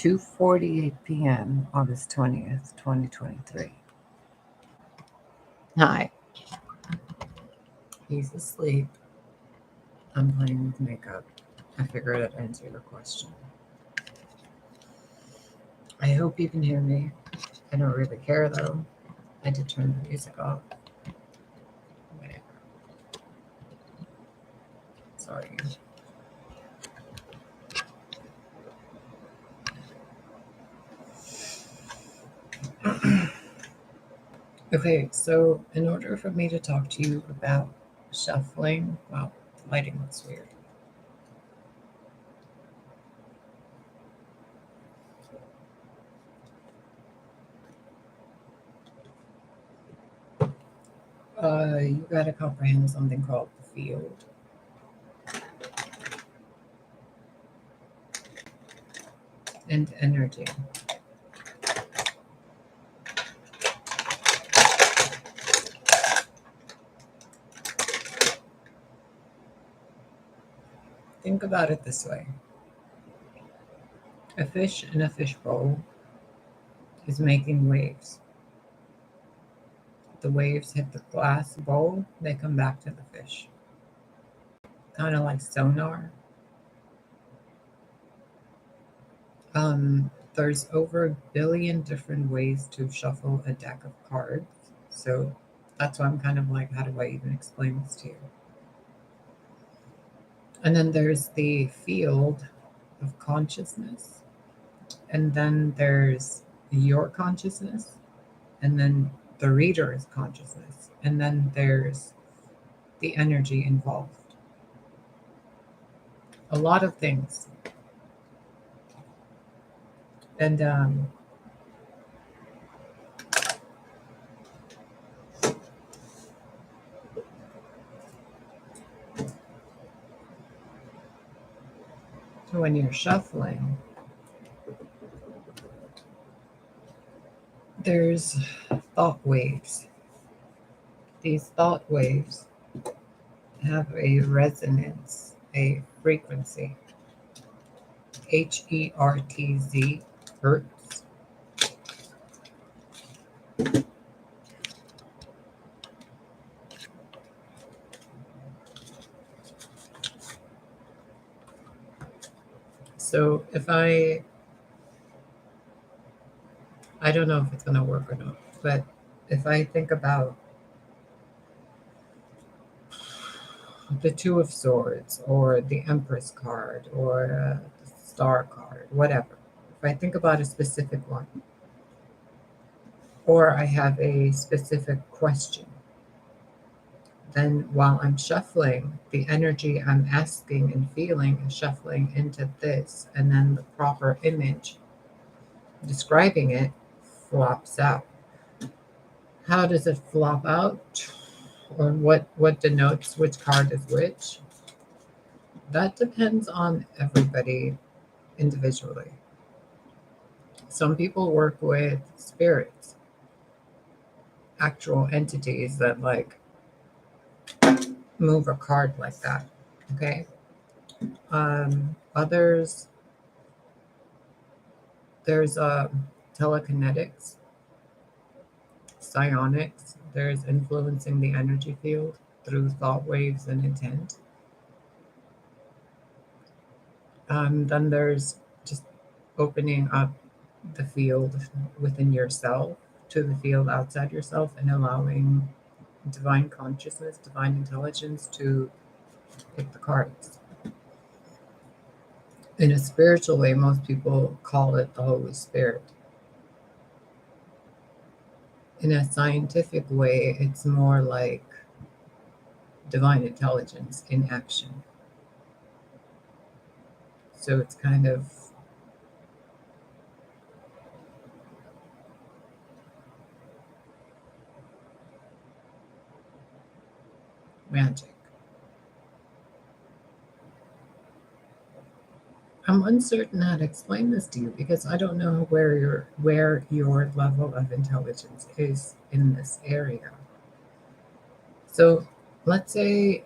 2:48 p.m., August 20th, 2023. Hi. He's asleep. I'm playing with makeup. I figured I'd answer your question. I hope you can hear me. I don't really care though. I did turn the music off. Whatever. Sorry. Okay, so in order for me to talk to you about shuffling, wow, the lighting looks weird. You got to comprehend something called the field. And energy. Think about it this way. A fish in a fishbowl is making waves. The waves hit the glass bowl, they come back to the fish. Kind of like sonar. There's over 1 billion different ways to shuffle a deck of cards. So that's why I'm kind of like, how do I even explain this to you? And then there's the field of consciousness. And then there's your consciousness. And then the reader's consciousness. And then there's the energy involved. A lot of things. And so when you're shuffling, there's thought waves. These thought waves have a resonance, a frequency, HERTZ, hertz. So if I don't know if it's going to work or not, but if I think about the Two of Swords or the Empress card or the Star card, whatever, if I think about a specific one, or I have a specific question, then while I'm shuffling, the energy I'm asking and feeling is shuffling into this, and then the proper image describing it flops out. How does it flop out? Or what denotes which card is which? That depends on everybody individually. Some people work with spirits, actual entities that like move a card like that. Okay. Others, there's telekinetics, psionics, there's influencing the energy field through thought waves and intent. Then there's just opening up the field within yourself to the field outside yourself and allowing divine consciousness, divine intelligence to pick the cards. In a spiritual way, most people call it the Holy Spirit. In a scientific way, it's more like divine intelligence in action. So it's kind of magic. I'm uncertain how to explain this to you because I don't know where your level of intelligence is in this area. So let's say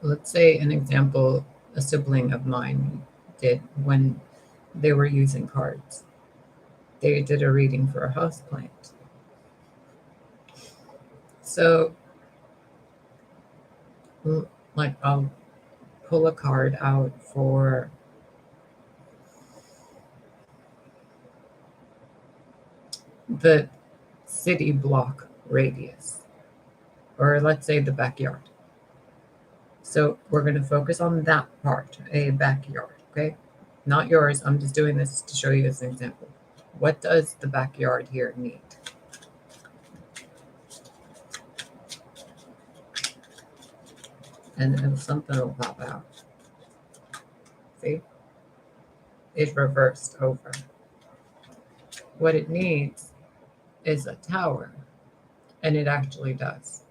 let's say an example a sibling of mine did when they were using cards. They did a reading for a houseplant. So, like, I'll pull a card out for the city block radius, or let's say the backyard. So we're going to focus on that part, a backyard, okay? Not yours. I'm just doing this to show you as an example. What does the backyard here need? And something will pop out. See? It reversed over. What it needs is a tower, and it actually does.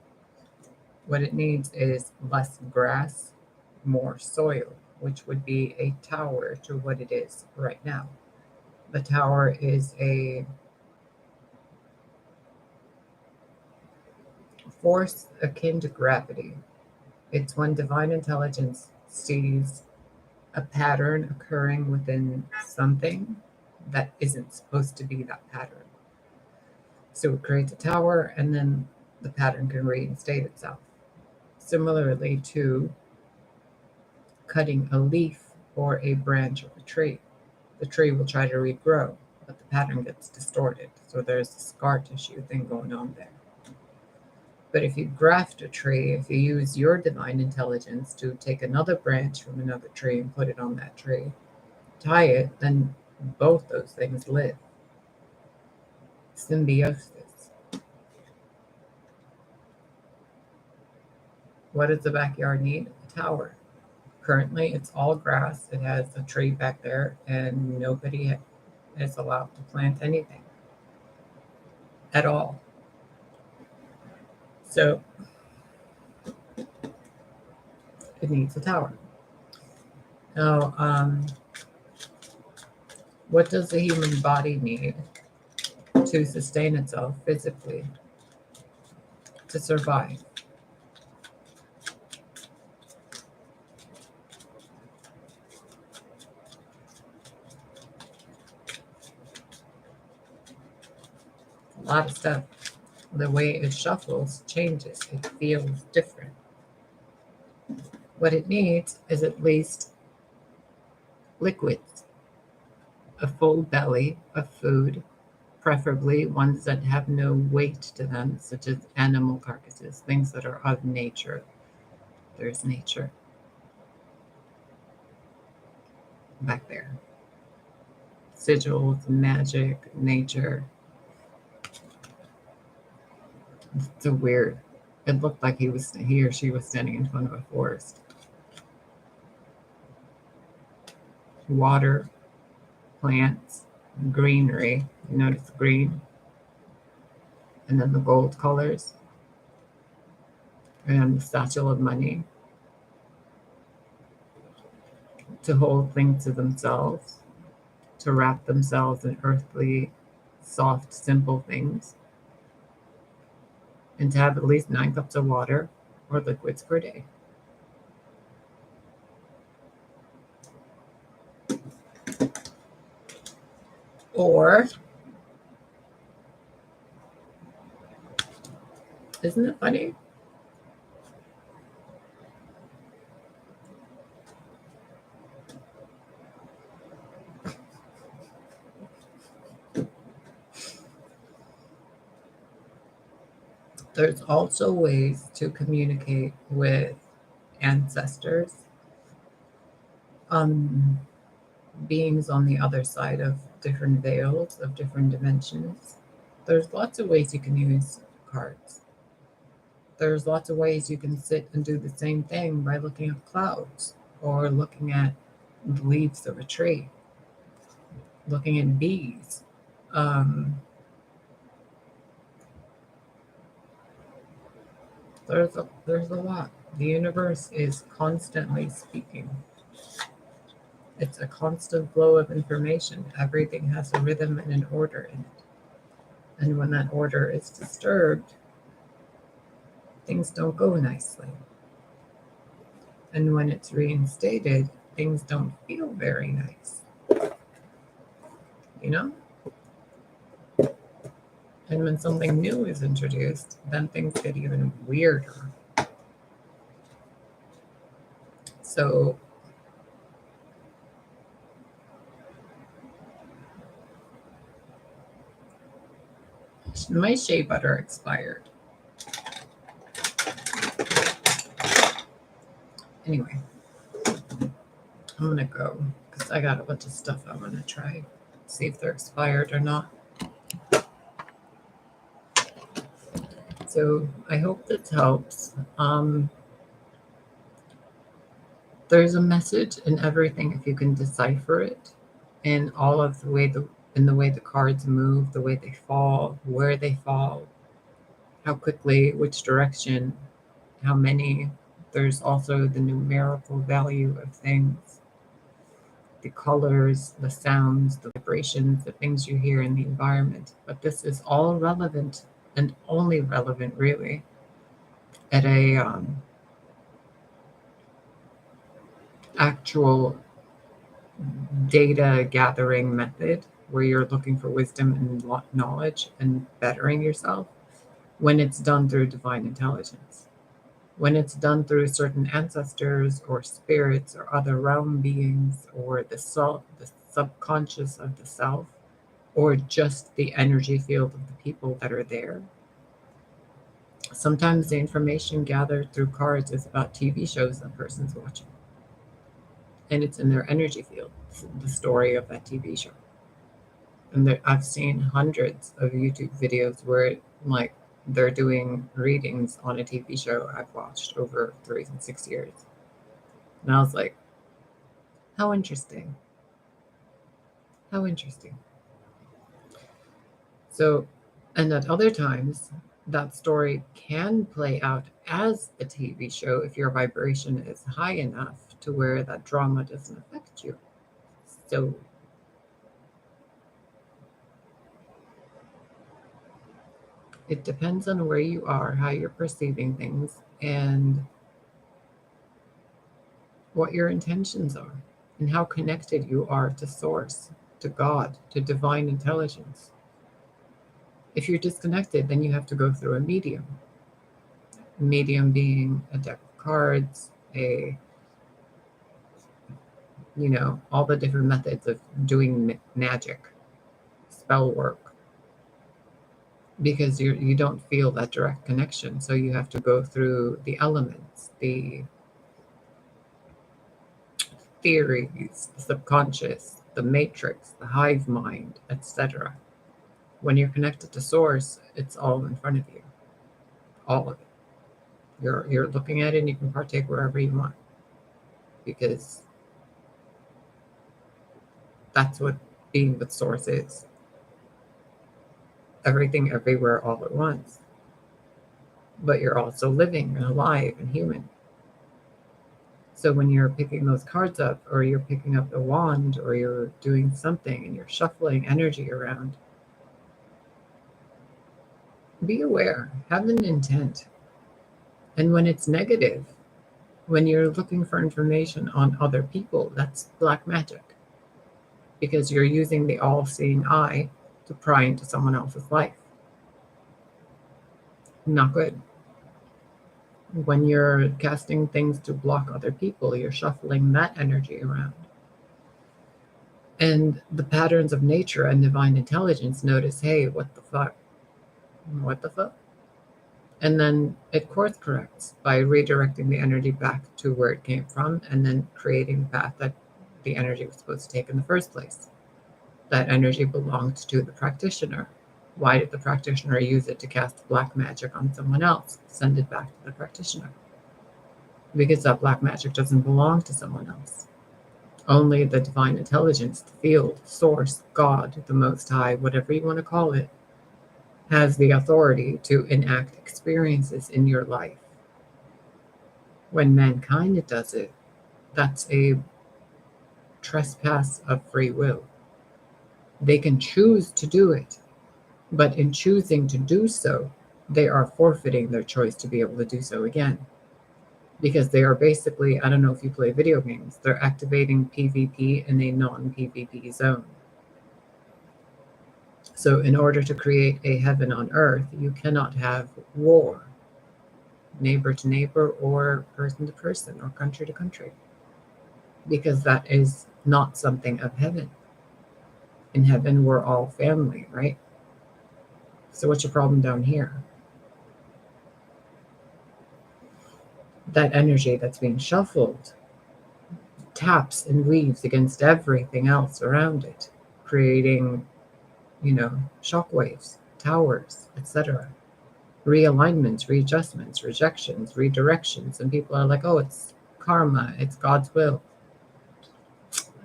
What it needs is less grass, more soil, which would be a tower to what it is right now. The tower is a force akin to gravity. It's when divine intelligence sees a pattern occurring within something that isn't supposed to be that pattern. So it creates a tower, and then the pattern can reinstate itself. Similarly to cutting a leaf or a branch of a tree. The tree will try to regrow, but the pattern gets distorted. So there's a scar tissue thing going on there. But if you graft a tree, if you use your divine intelligence to take another branch from another tree and put it on that tree, tie it, then both those things live. Symbiosis. What does the backyard need? A tower. Currently, it's all grass. It has a tree back there, and nobody is allowed to plant anything at all. So it needs a tower. Now, what does the human body need to sustain itself physically, to survive? A lot of stuff. The way it shuffles changes. It feels different. What it needs is at least liquids, a full belly of food, preferably ones that have no weight to them, such as animal carcasses, things that are of nature. There's nature back there. Sigils, magic, nature. It's so weird. It looked like he or she was standing in front of a forest. Water, plants, greenery. You notice green? And then the gold colors. And the satchel of money. To hold things to themselves. To wrap themselves in earthly, soft, simple things. And to have at least 9 cups of water or liquids per day. Or, isn't it funny? There's also ways to communicate with ancestors, beings on the other side of different veils, of different dimensions. There's lots of ways you can use cards. There's lots of ways you can sit and do the same thing by looking at clouds or looking at the leaves of a tree, looking at bees. There's a lot. The universe is constantly speaking. It's a constant flow of information. Everything has a rhythm and an order in it. And when that order is disturbed, things don't go nicely. And when it's reinstated, things don't feel very nice. You know? And when something new is introduced, then things get even weirder. So my shea butter expired. Anyway, I'm gonna go because I got a bunch of stuff I want to try. See if they're expired or not. So I hope this helps. There's a message in everything if you can decipher it, in all of the way the cards move, the way they fall, where they fall, how quickly, which direction, how many. There's also the numerical value of things, the colors, the sounds, the vibrations, the things you hear in the environment. But this is all relevant and only relevant, really, at a actual data gathering method where you're looking for wisdom and knowledge and bettering yourself, when it's done through divine intelligence. When it's done through certain ancestors or spirits or other realm beings or the soul, the subconscious of the self, or just the energy field of the people that are there. Sometimes the information gathered through cards is about TV shows that person's watching. And it's in their energy field, the story of that TV show. And I've seen hundreds of YouTube videos where they're doing readings on a TV show I've watched over 6 years. And I was like, how interesting. How interesting. So, and at other times, that story can play out as a TV show if your vibration is high enough to where that drama doesn't affect you. So, it depends on where you are, how you're perceiving things, and what your intentions are, and how connected you are to Source, to God, to divine intelligence. If you're disconnected, then you have to go through a medium. A medium being a deck of cards, all the different methods of doing magic, spell work, because you don't feel that direct connection. So you have to go through the elements, the theories, the subconscious, the matrix, the hive mind, etc. When you're connected to Source, it's all in front of you. All of it. You're looking at it and you can partake wherever you want. Because that's what being with Source is. Everything, everywhere, all at once. But you're also living and alive and human. So when you're picking those cards up, or you're picking up the wand, or you're doing something and you're shuffling energy around, be aware, have an intent. And when it's negative, when you're looking for information on other people, that's black magic. Because you're using the all-seeing eye to pry into someone else's life. Not good. When you're casting things to block other people, you're shuffling that energy around. And the patterns of nature and divine intelligence notice, hey, what the fuck? What the fuck? And then it course corrects by redirecting the energy back to where it came from, and then creating the path that the energy was supposed to take in the first place. That energy belonged to the practitioner. Why did the practitioner use it to cast black magic on someone else? Send it back to the practitioner. Because that black magic doesn't belong to someone else. Only the divine intelligence, the field, Source, God, the Most High, whatever you want to call it, has the authority to enact experiences in your life. When mankind does it, that's a trespass of free will. They can choose to do it, but in choosing to do so, they are forfeiting their choice to be able to do so again. because they are basically, I don't know if you play video games, they're activating PvP in a non-PvP zone. So in order to create a heaven on earth, you cannot have war, neighbor to neighbor or person to person or country to country, because that is not something of heaven. In heaven, we're all family, right? So what's your problem down here? That energy that's being shuffled taps and weaves against everything else around it, creating, shockwaves, towers, etc. Realignments, readjustments, rejections, redirections. And people are like, oh, it's karma, it's God's will.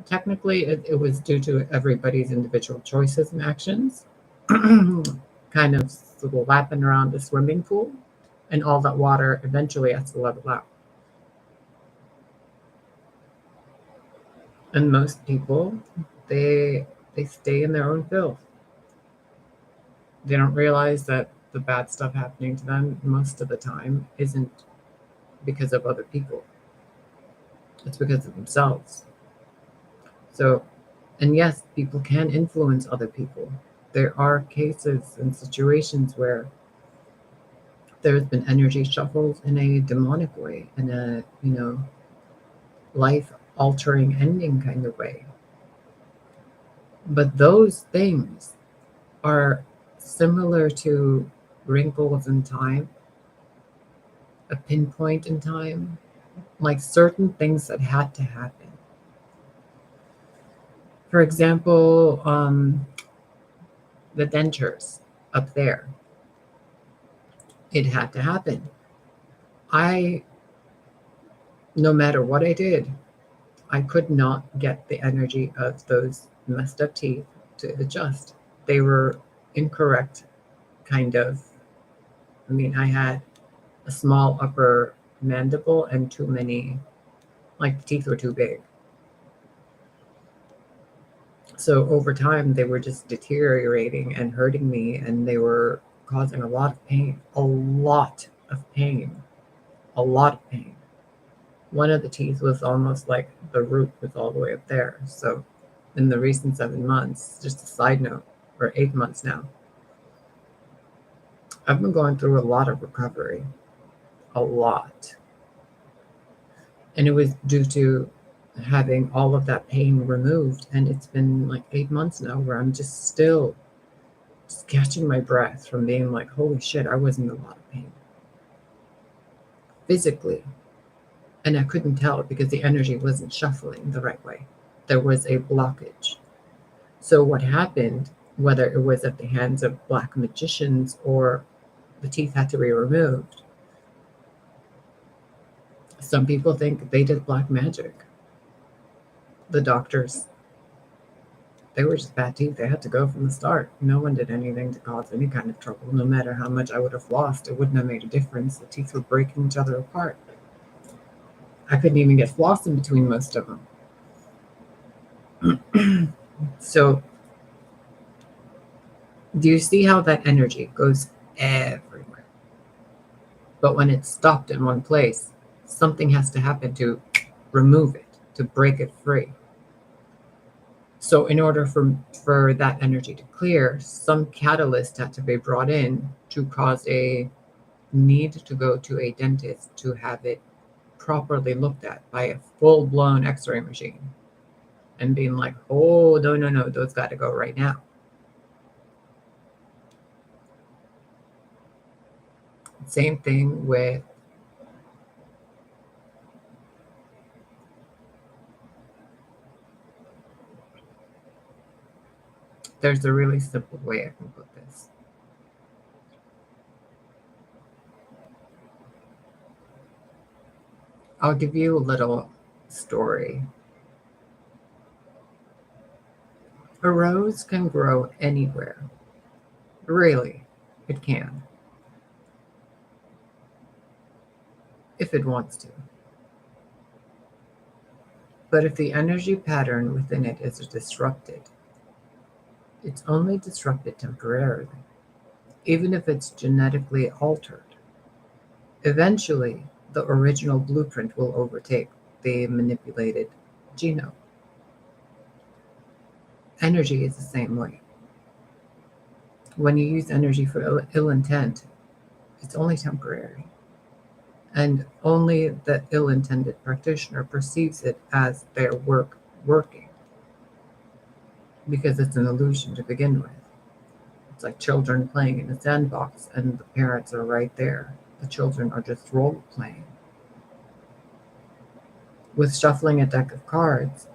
Technically, it was due to everybody's individual choices and actions, kind of lapping around the swimming pool, and all that water eventually has to level out. And most people, they stay in their own filth. They don't realize that the bad stuff happening to them most of the time isn't because of other people. It's because of themselves. So, and yes, people can influence other people. There are cases and situations where there's been energy shuffled in a demonic way, in a, life altering ending kind of way. But those things are similar to wrinkles in time, a pinpoint in time, like certain things that had to happen. For example, the dentures up there, it had to happen. No matter what I did, I could not get the energy of those messed up teeth to adjust. They were incorrect, kind of. I mean, I had a small upper mandible and too many, like the teeth were too big. So over time, they were just deteriorating and hurting me, and they were causing a lot of pain, a lot of pain, a lot of pain. One of the teeth was almost like the root was all the way up there. So in the recent 7 months, just a side note, or 8 months now, I've been going through a lot of recovery, a lot. And it was due to having all of that pain removed. And it's been like 8 months now where I'm just still just catching my breath from being like, holy shit, I was in a lot of pain. Physically. And I couldn't tell because the energy wasn't shuffling the right way. There was a blockage. So what happened, whether it was at the hands of black magicians or the teeth had to be removed, some people think they did black magic. The doctors, they were just bad teeth. They had to go from the start. No one did anything to cause any kind of trouble. No matter how much I would have lost, it wouldn't have made a difference. The teeth were breaking each other apart. I couldn't even get floss in between most of them. So, do you see how that energy goes everywhere? But when it's stopped in one place, something has to happen to remove it, to break it free. So in order for that energy to clear, some catalyst had to be brought in to cause a need to go to a dentist to have it properly looked at by a full-blown x-ray machine and being like, oh, no, those got to go right now. Same thing with there's a really simple way I can put this. I'll give you a little story. A rose can grow anywhere. Really, it can. If it wants to. But if the energy pattern within it is disrupted, it's only disrupted temporarily, even if it's genetically altered. Eventually, the original blueprint will overtake the manipulated genome. Energy is the same way. When you use energy for ill intent, it's only temporary. And only the ill-intended practitioner perceives it as their working, because it's an illusion to begin with. It's like children playing in a sandbox and the parents are right there. The children are just role-playing. With shuffling a deck of cards,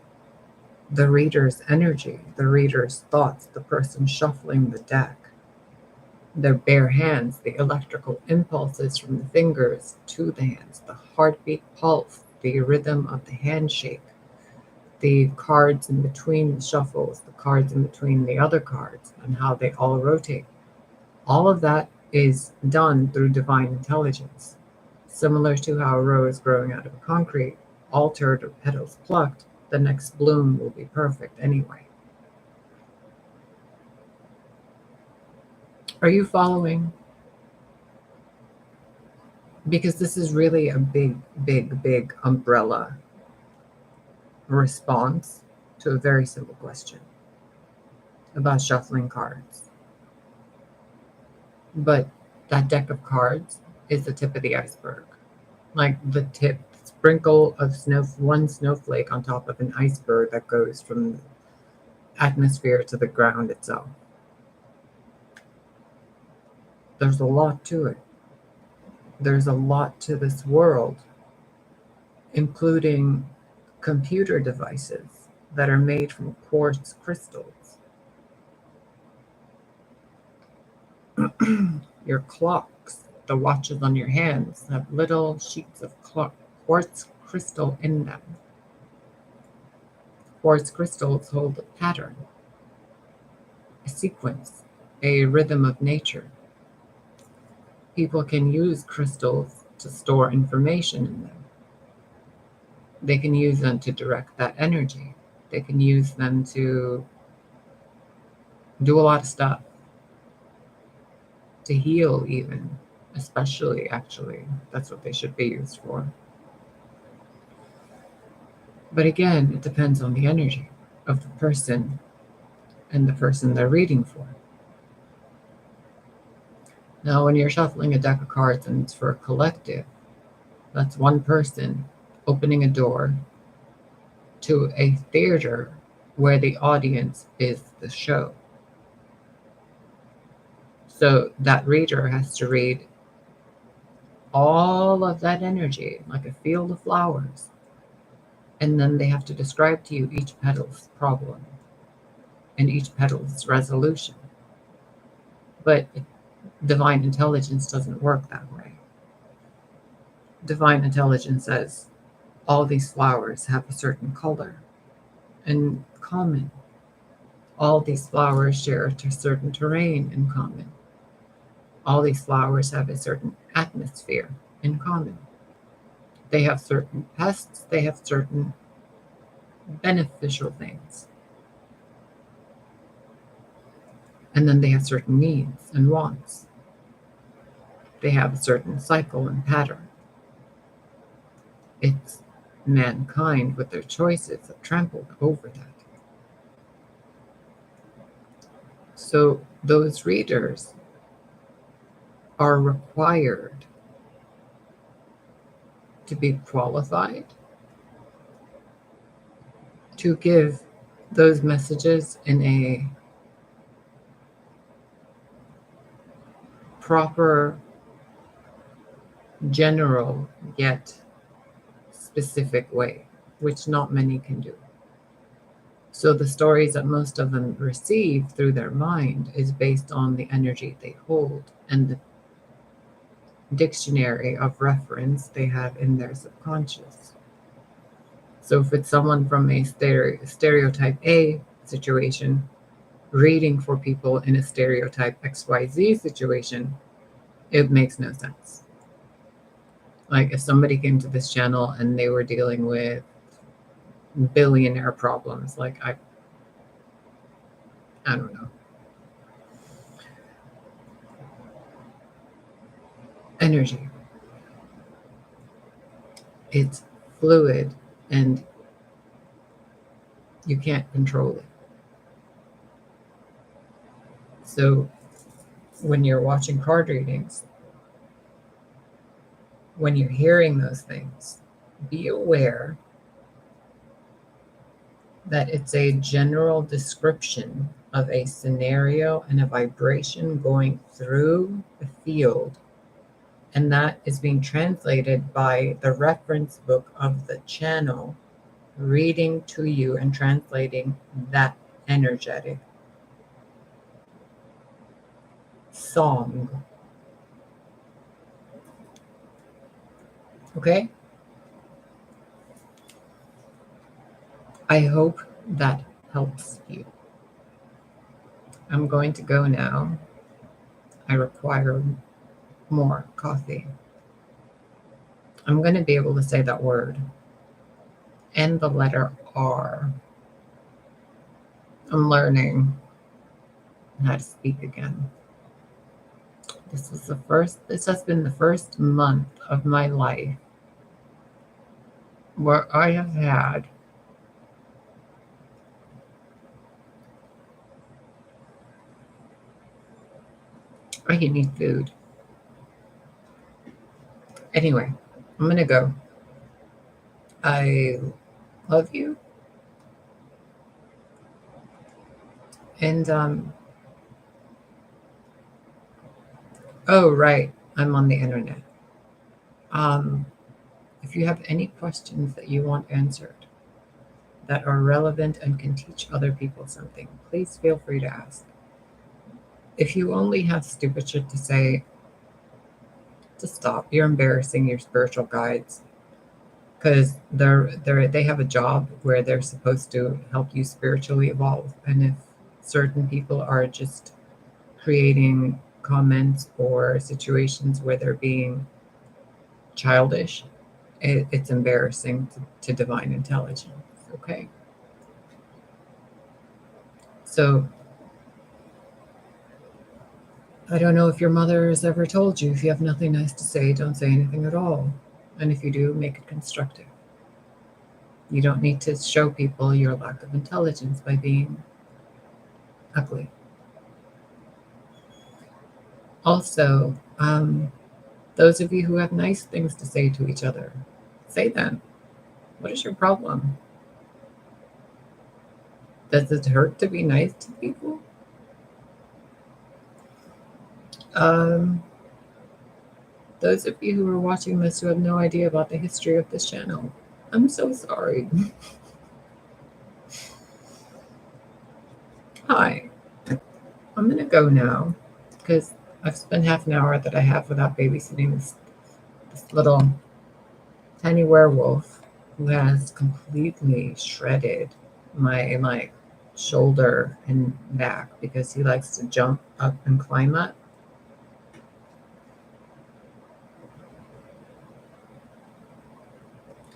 the reader's energy, the reader's thoughts, the person shuffling the deck, their bare hands, the electrical impulses from the fingers to the hands, the heartbeat pulse, the rhythm of the handshake, the cards in between the shuffles, the cards in between the other cards, and how they all rotate. All of that is done through divine intelligence. Similar to how a rose growing out of a concrete, altered or petals plucked, the next bloom will be perfect anyway. Are you following? Because this is really a big, big, big umbrella response to a very simple question about shuffling cards. But that deck of cards is the tip of the iceberg. Like the tip, sprinkle of one snowflake on top of an iceberg that goes from the atmosphere to the ground itself. There's a lot to it. There's a lot to this world, including computer devices that are made from quartz crystals. Your clocks, the watches on your hands, have little sheets of quartz crystal in them. Quartz crystals hold a pattern, a sequence, a rhythm of nature. People can use crystals to store information in them. They can use them to direct that energy. They can use them to do a lot of stuff, to heal even, especially actually. That's what they should be used for. But again, it depends on the energy of the person and the person they're reading for. Now, when you're shuffling a deck of cards and it's for a collective, that's one person opening a door to a theater where the audience is the show. So that reader has to read all of that energy like a field of flowers. And then they have to describe to you each petal's problem and each petal's resolution. But divine intelligence doesn't work that way. Divine intelligence says all these flowers have a certain color in common. All these flowers share a certain terrain in common. All these flowers have a certain atmosphere in common. They have certain pests, they have certain beneficial things. And then they have certain needs and wants. They have a certain cycle and pattern. It's mankind with their choices that trampled over that. So those readers are required to be qualified to give those messages in a proper, general, yet specific way, which not many can do. So the stories that most of them receive through their mind is based on the energy they hold and the dictionary of reference they have in their subconscious. So if it's someone from a stereotype A situation reading for people in a stereotype XYZ situation, it makes no sense. Like if somebody came to this channel and they were dealing with billionaire problems, like I don't know. Energy. It's fluid and you can't control it. So when you're watching card readings, when you're hearing those things, be aware that it's a general description of a scenario and a vibration going through the field, and that is being translated by the reference book of the channel, reading to you and translating that energetic song. Okay? I hope that helps you. I'm going to go now. I require more coffee. I'm going to be able to say that word and the letter R. I'm learning how to speak again. This has been the first month of my life where I have had I need food. Anyway, I'm going to go. I love you. And, oh, right. I'm on the internet. If you have any questions that you want answered that are relevant and can teach other people something, please feel free to ask. If you only have stupid shit to say, just stop. You're embarrassing your spiritual guides because they have a job where they're supposed to help you spiritually evolve. And if certain people are just creating comments or situations where they're being childish, it's embarrassing to divine intelligence. Okay? So I don't know if your mother has ever told you, if you have nothing nice to say, don't say anything at all. And if you do, make it constructive. You don't need to show people your lack of intelligence by being ugly. Also, those of you who have nice things to say to each other, say them. What is your problem? Does it hurt to be nice to people? Those of you who are watching this who have no idea about the history of this channel, I'm so sorry. Hi. I'm going to go now because I've spent half an hour that I have without babysitting this little tiny werewolf who has completely shredded my shoulder and back because he likes to jump up and climb up.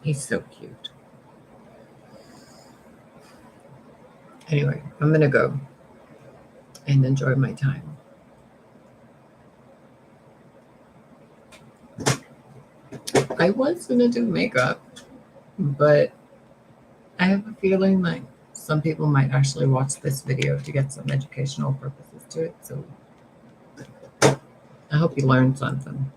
He's so cute. Anyway, I'm going to go and enjoy my time. I was going to do makeup, but I have a feeling like some people might actually watch this video to get some educational purposes to it. So I hope you learned something.